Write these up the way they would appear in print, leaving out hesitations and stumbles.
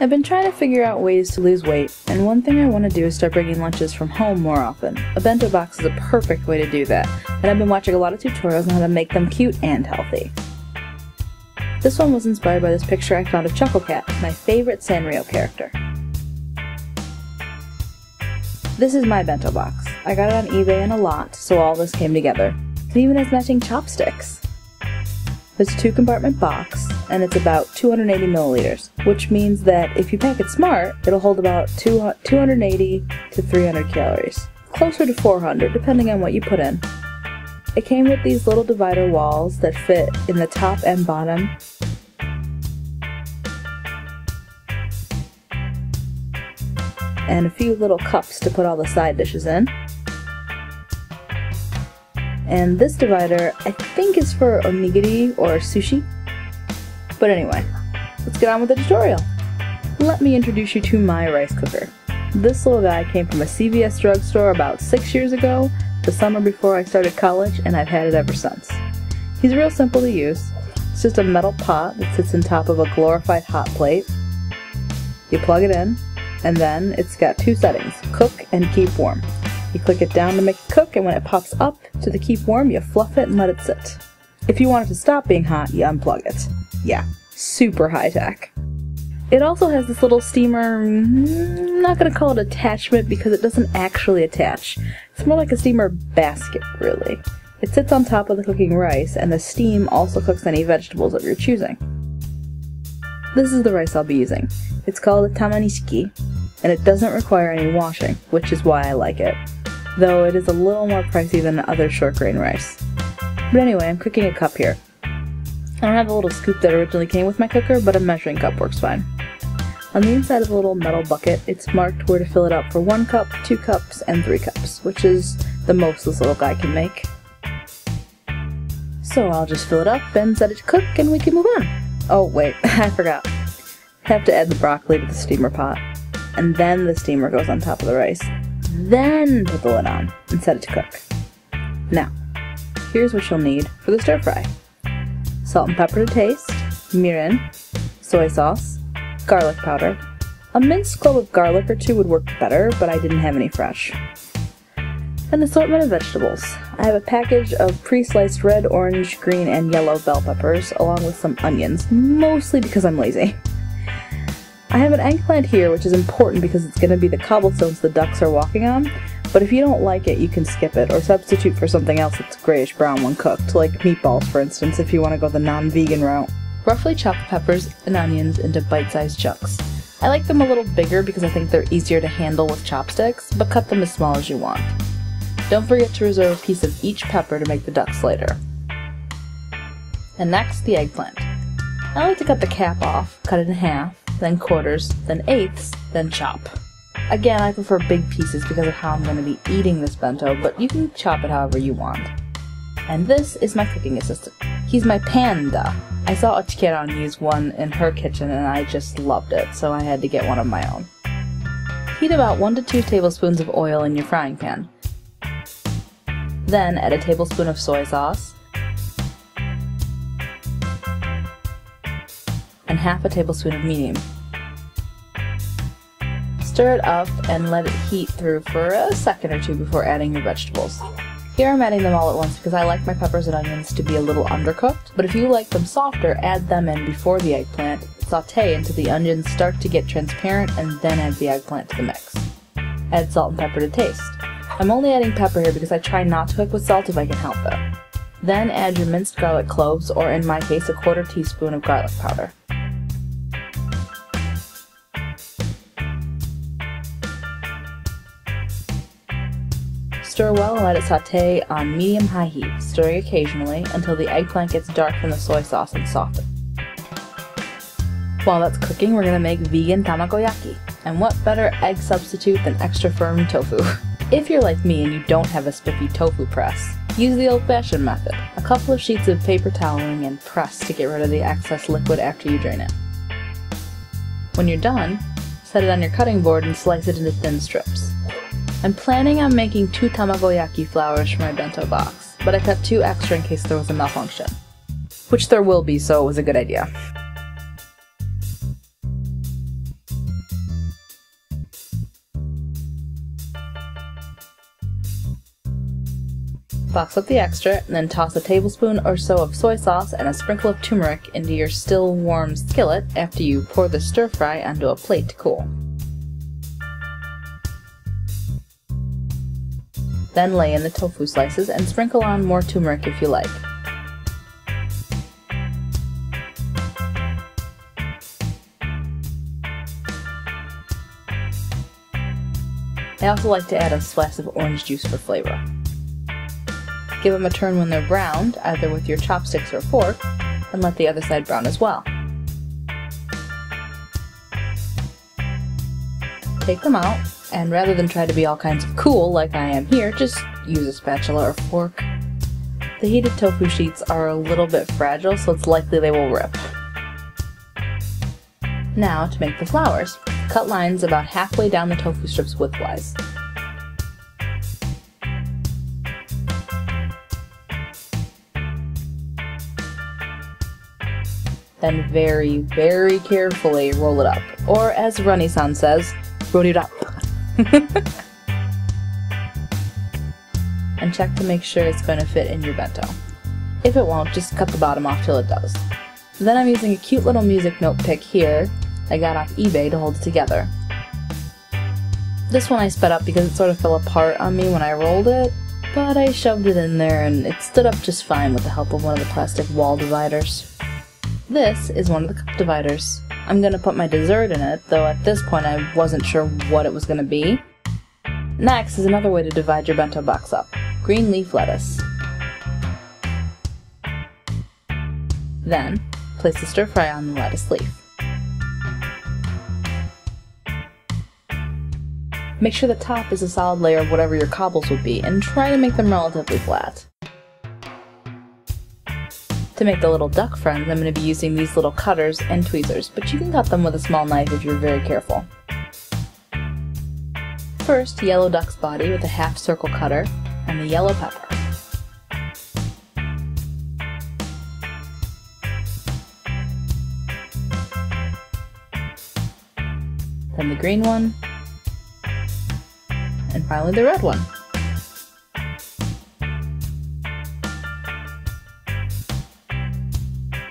I've been trying to figure out ways to lose weight, and one thing I want to do is start bringing lunches from home more often. A bento box is a perfect way to do that, and I've been watching a lot of tutorials on how to make them cute and healthy. This one was inspired by this picture I found of ChocoCat, my favorite Sanrio character. This is my bento box. I got it on eBay in a lot, so all this came together. It even has matching chopsticks. It's a 2-compartment box, and it's about 280 milliliters, which means that if you pack it smart, it'll hold about 280 to 300 calories. Closer to 400, depending on what you put in. It came with these little divider walls that fit in the top and bottom. And a few little cups to put all the side dishes in. And this divider, I think, is for onigiri or sushi. But anyway, let's get on with the tutorial. Let me introduce you to my rice cooker. This little guy came from a CVS drugstore about 6 years ago, the summer before I started college, and I've had it ever since. He's real simple to use. It's just a metal pot that sits on top of a glorified hot plate. You plug it in, and then it's got 2 settings, cook and keep warm. You click it down to make it cook, and when it pops up to the keep warm, you fluff it and let it sit. If you want it to stop being hot, you unplug it. Yeah, super high tech. It also has this little steamer, I'm not gonna call it attachment because it doesn't actually attach. It's more like a steamer basket, really. It sits on top of the cooking rice, and the steam also cooks any vegetables of your choosing. This is the rice I'll be using. It's called a tamanishiki, and it doesn't require any washing, which is why I like it. Though it is a little more pricey than other short grain rice. But anyway, I'm cooking a cup here. I don't have the little scoop that originally came with my cooker, but a measuring cup works fine. On the inside of the little metal bucket, it's marked where to fill it up for 1 cup, 2 cups, and 3 cups, which is the most this little guy can make. So I'll just fill it up and set it to cook, and we can move on. Oh wait, I forgot. I have to add the broccoli to the steamer pot, and then the steamer goes on top of the rice. Then put the lid on and set it to cook. Now, here's what you'll need for the stir fry. Salt and pepper to taste, mirin, soy sauce, garlic powder. A minced clove of garlic or 2 would work better, but I didn't have any fresh. An assortment of vegetables. I have a package of pre-sliced red, orange, green, and yellow bell peppers, along with some onions, mostly because I'm lazy. I have an eggplant here, which is important because it's going to be the cobblestones the ducks are walking on, but if you don't like it, you can skip it, or substitute for something else that's grayish-brown when cooked, like meatballs, for instance, if you want to go the non-vegan route. Roughly chop the peppers and onions into bite-sized chunks. I like them a little bigger because I think they're easier to handle with chopsticks, but cut them as small as you want. Don't forget to reserve a piece of each pepper to make the ducks later. And next, the eggplant. I like to cut the cap off, cut it in half, then quarters, then eighths, then chop. Again, I prefer big pieces because of how I'm going to be eating this bento, but you can chop it however you want. And this is my cooking assistant. He's my panda. I saw a Kyaraben use one in her kitchen and I just loved it, so I had to get one of my own. Heat about 1 to 2 tablespoons of oil in your frying pan. Then add a tablespoon of soy sauce and half a tablespoon of medium. Stir it up and let it heat through for a second or 2 before adding your vegetables. Here I'm adding them all at once because I like my peppers and onions to be a little undercooked, but if you like them softer, add them in before the eggplant, saute until the onions start to get transparent, and then add the eggplant to the mix. Add salt and pepper to taste. I'm only adding pepper here because I try not to cook with salt if I can help it. Then add your minced garlic cloves, or in my case, a 1/4 teaspoon of garlic powder. Stir well and let it saute on medium-high heat, stirring occasionally until the eggplant gets dark from the soy sauce and soften. While that's cooking, we're going to make vegan tamagoyaki. And what better egg substitute than extra firm tofu? If you're like me and you don't have a spiffy tofu press, use the old-fashioned method. A couple of sheets of paper toweling and press to get rid of the excess liquid after you drain it. When you're done, set it on your cutting board and slice it into thin strips. I'm planning on making 2 tamagoyaki flours for my bento box, but I cut 2 extra in case there was a malfunction. Which there will be, so it was a good idea. Box up the extra, and then toss a tablespoon or so of soy sauce and a sprinkle of turmeric into your still warm skillet after you pour the stir-fry onto a plate to cool. Then lay in the tofu slices and sprinkle on more turmeric if you like. I also like to add a splash of orange juice for flavor. Give them a turn when they're browned, either with your chopsticks or fork, and let the other side brown as well. Take them out, and rather than try to be all kinds of cool like I am here, just use a spatula or fork. The heated tofu sheets are a little bit fragile, so it's likely they will rip. Now to make the flowers. Cut lines about halfway down the tofu strips widthwise. Then very, very carefully roll it up, or as Runny-san says, roll it up. And check to make sure it's going to fit in your bento. If it won't, just cut the bottom off till it does. Then I'm using a cute little music note pick here I got off eBay to hold it together. This one I sped up because it sort of fell apart on me when I rolled it, but I shoved it in there and it stood up just fine with the help of one of the plastic wall dividers. This is one of the cup dividers. I'm going to put my dessert in it, though at this point I wasn't sure what it was going to be. Next is another way to divide your bento box up. Green leaf lettuce. Then, place the stir fry on the lettuce leaf. Make sure the top is a solid layer of whatever your cobbles would be, and try to make them relatively flat. To make the little duck friends, I'm going to be using these little cutters and tweezers, but you can cut them with a small knife if you're very careful. First, yellow duck's body with a half circle cutter, and the yellow pepper. Then the green one, and finally the red one.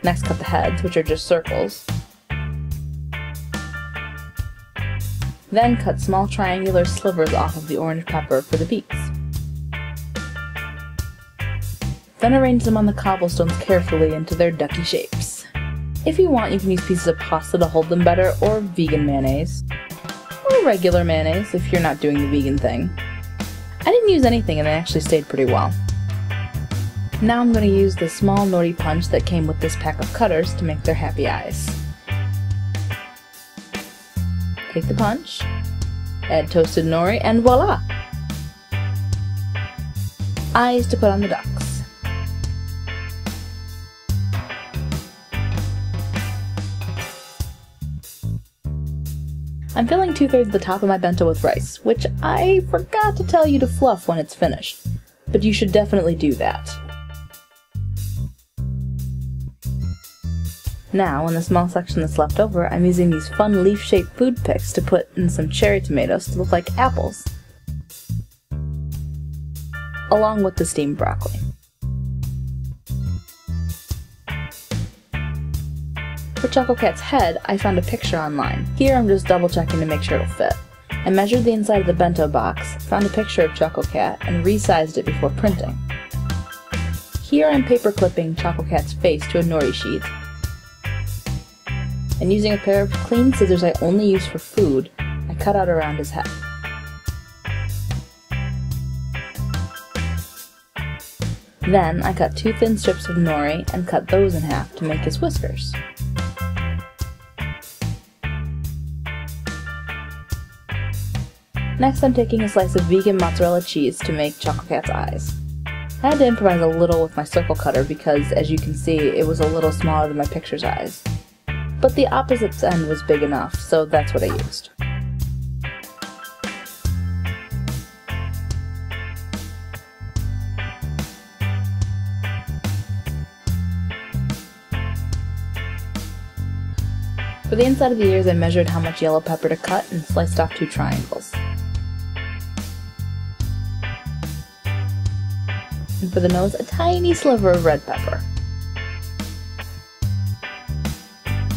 Next, cut the heads, which are just circles. Then cut small triangular slivers off of the orange pepper for the beaks. Then arrange them on the cobblestones carefully into their ducky shapes. If you want, you can use pieces of pasta to hold them better, or vegan mayonnaise. Or regular mayonnaise if you're not doing the vegan thing. I didn't use anything and they actually stayed pretty well. Now I'm going to use the small nori punch that came with this pack of cutters to make their happy eyes. Take the punch, add toasted nori, and voila! Eyes to put on the ducks. I'm filling 2/3 of the top of my bento with rice, which I forgot to tell you to fluff when it's finished, but you should definitely do that. Now, in the small section that's left over, I'm using these fun leaf-shaped food picks to put in some cherry tomatoes to look like apples, along with the steamed broccoli. For ChocoCat's head, I found a picture online. Here I'm just double checking to make sure it'll fit. I measured the inside of the bento box, found a picture of ChocoCat, and resized it before printing. Here I'm paper clipping ChocoCat's face to a nori sheet, and using a pair of clean scissors I only use for food, I cut out around his head. Then I cut 2 thin strips of nori and cut those in half to make his whiskers. Next I'm taking a slice of vegan mozzarella cheese to make ChocoCat's eyes. I had to improvise a little with my circle cutter because, as you can see, it was a little smaller than my picture's eyes. But the opposite end was big enough, so that's what I used. For the inside of the ears, I measured how much yellow pepper to cut and sliced off 2 triangles. And for For the nose, a tiny sliver of red pepper.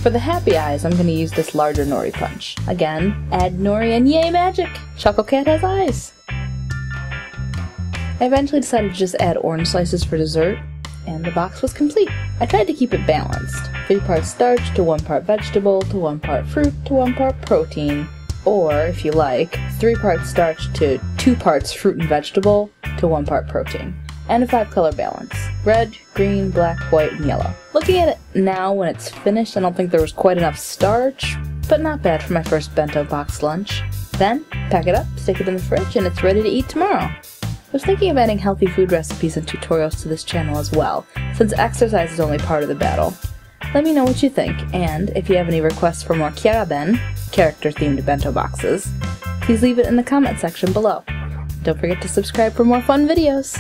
For the happy eyes, I'm going to use this larger nori punch. Again, add nori and yay magic! ChocoCat has eyes! I eventually decided to just add orange slices for dessert, and the box was complete. I tried to keep it balanced. 3 parts starch to 1 part vegetable to 1 part fruit to 1 part protein. Or, if you like, 3 parts starch to 2 parts fruit and vegetable to 1 part protein. And a 5-color balance. Red, green, black, white, and yellow. Looking at it now when it's finished, I don't think there was quite enough starch, but not bad for my first bento box lunch. Then, pack it up, stick it in the fridge, and it's ready to eat tomorrow. I was thinking of adding healthy food recipes and tutorials to this channel as well, since exercise is only part of the battle. Let me know what you think, and if you have any requests for more Kyaraben, character-themed bento boxes, please leave it in the comment section below. Don't forget to subscribe for more fun videos!